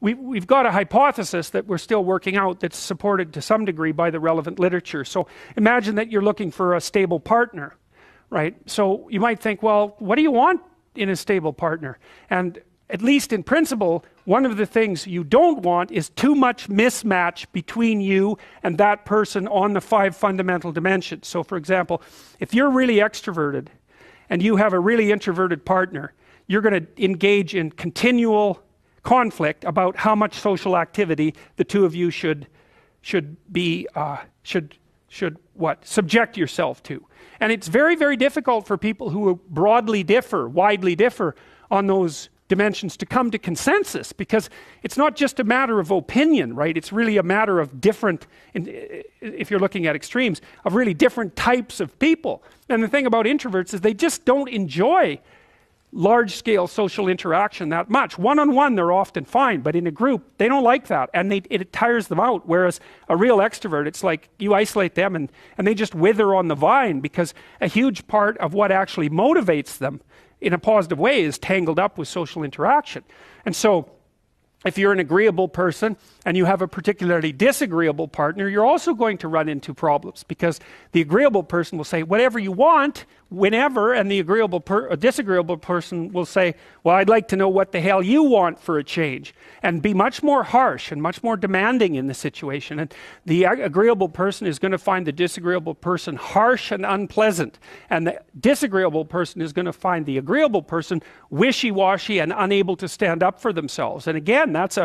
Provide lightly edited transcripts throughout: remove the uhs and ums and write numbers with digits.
we've got a hypothesis that we're still working out that's supported to some degree by the relevant literature. So imagine that you're looking for a stable partner, right? So you might think, well, what do you want in a stable partner? And at least in principle, one of the things you don't want is too much mismatch between you and that person on the 5 fundamental dimensions. So for example, if you're really extroverted and you have a really introverted partner, you're going to engage in continual conflict about how much social activity the two of you should subject yourself to. And it's very, very difficult for people who widely differ on those dimensions to come to consensus, because it's not just a matter of opinion, right? It's really a matter of different, if you're looking at extremes, of really different types of people. And the thing about introverts is they just don't enjoy large-scale social interaction that much. One-on-one they're often fine, but in a group they don't like that, and it tires them out. Whereas a real extrovert, it's like you isolate them and they just wither on the vine, because a huge part of what actually motivates them in a positive way is tangled up with social interaction. And so if you're an agreeable person and you have a particularly disagreeable partner, you're also going to run into problems, because the agreeable person will say whatever you want whenever, and the disagreeable person will say, well, I'd like to know what the hell you want for a change, and be much more harsh and much more demanding in the situation. And the agreeable person is going to find the disagreeable person harsh and unpleasant, and the disagreeable person is going to find the agreeable person wishy-washy and unable to stand up for themselves. And again, that's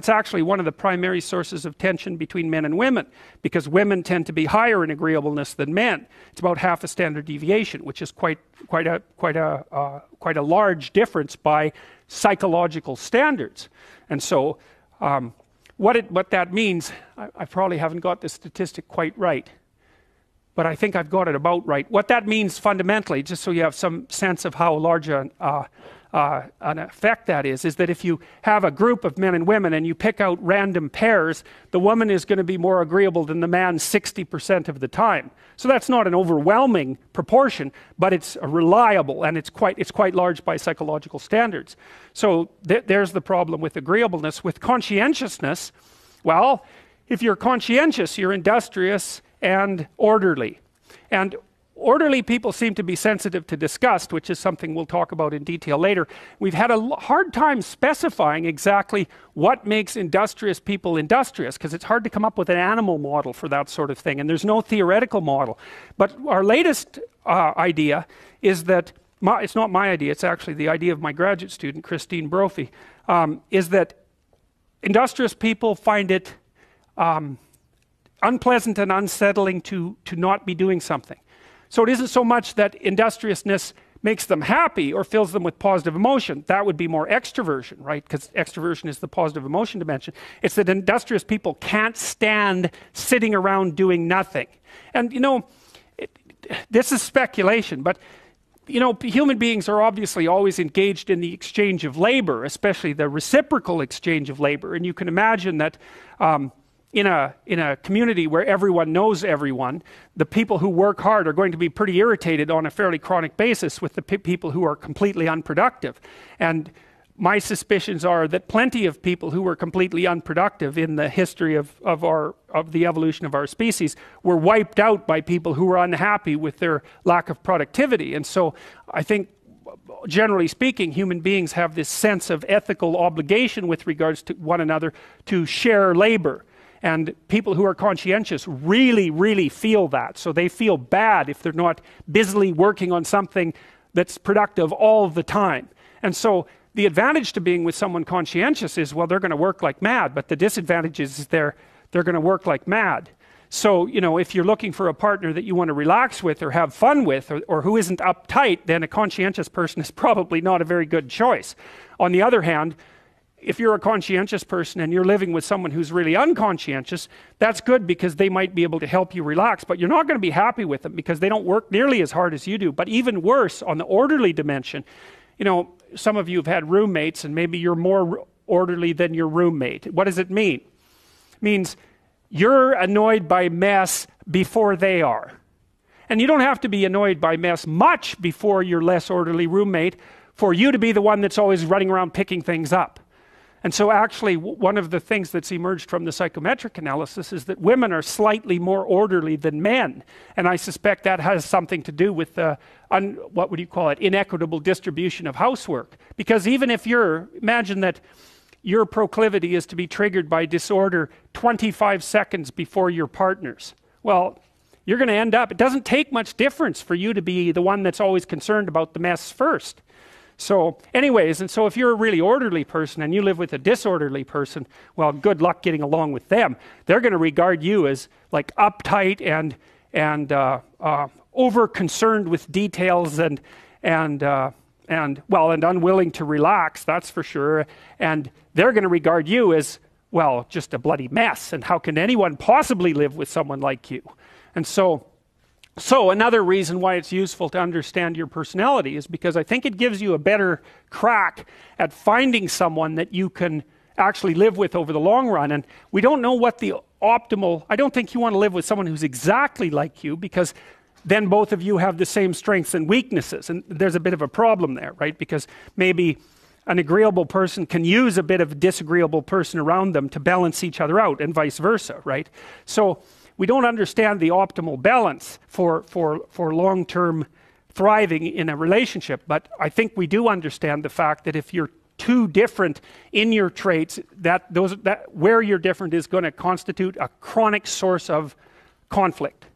actually one of the primary sources of tension between men and women, because women tend to be higher in agreeableness than men. It's about half a standard deviation, which is quite a large difference by psychological standards. And so what that means, I probably haven't got the statistic quite right, but I think I've got it about right. What that means fundamentally, just so you have some sense of how large an effect that is that if you have a group of men and women and you pick out random pairs, the woman is going to be more agreeable than the man 60% of the time. So that's not an overwhelming proportion, but it's reliable, and it's quite large by psychological standards. So there's the problem with agreeableness. With conscientiousness, well, if you're conscientious, you're industrious and orderly. And orderly people seem to be sensitive to disgust, which is something we'll talk about in detail later. We've had a hard time specifying exactly what makes industrious people industrious, because it's hard to come up with an animal model for that sort of thing, and there's no theoretical model. But our latest idea is that, it's not my idea, it's actually the idea of my graduate student, Christine Brophy, is that industrious people find it unpleasant and unsettling to not be doing something. So it isn't so much that industriousness makes them happy or fills them with positive emotion. That would be more extroversion, right? Because extroversion is the positive emotion dimension. It's that industrious people can't stand sitting around doing nothing. And this is speculation, but human beings are obviously always engaged in the exchange of labor, especially the reciprocal exchange of labor. And you can imagine that in a community where everyone knows everyone, the people who work hard are going to be pretty irritated on a fairly chronic basis with the people who are completely unproductive. And my suspicions are that plenty of people who were completely unproductive in the history of the evolution of our species were wiped out by people who were unhappy with their lack of productivity. And so I think, generally speaking, human beings have this sense of ethical obligation with regards to one another to share labor. And people who are conscientious really, really feel that. So they feel bad if they're not busily working on something that's productive all the time. And so the advantage to being with someone conscientious is, well, they're going to work like mad. But the disadvantage is they're going to work like mad. So, if you're looking for a partner that you want to relax with or have fun with, or who isn't uptight, then a conscientious person is probably not a very good choice. On the other hand, if you're a conscientious person and you're living with someone who's really unconscientious, that's good, because they might be able to help you relax, but you're not going to be happy with them because they don't work nearly as hard as you do. But even worse, on the orderly dimension, some of you have had roommates, and maybe you're more orderly than your roommate. What does it mean? It means you're annoyed by mess before they are. And you don't have to be annoyed by mess much before your less orderly roommate for you to be the one that's always running around picking things up. And so actually one of the things that's emerged from the psychometric analysis is that women are slightly more orderly than men, and I suspect that has something to do with the what would you call it, inequitable distribution of housework. Because even if imagine that your proclivity is to be triggered by disorder 25 seconds before your partner's, well, you're going to end up, it doesn't take much difference for you to be the one that's always concerned about the mess first. So anyways, and so if you're a really orderly person and you live with a disorderly person, well, good luck getting along with them. They're going to regard you as like uptight and over concerned with details and unwilling to relax, that's for sure. And they're going to regard you as, well, just a bloody mess. And how can anyone possibly live with someone like you? And so another reason why it's useful to understand your personality is because I think it gives you a better crack at finding someone that you can actually live with over the long run. And we don't know what the optimal, I don't think you want to live with someone who's exactly like you, because then both of you have the same strengths and weaknesses. And there's a bit of a problem there, right? Because maybe an agreeable person can use a bit of a disagreeable person around them to balance each other out, and vice versa, right? So we don't understand the optimal balance for long-term thriving in a relationship, but I think we do understand the fact that if you're too different in your traits, that where you're different is going to constitute a chronic source of conflict.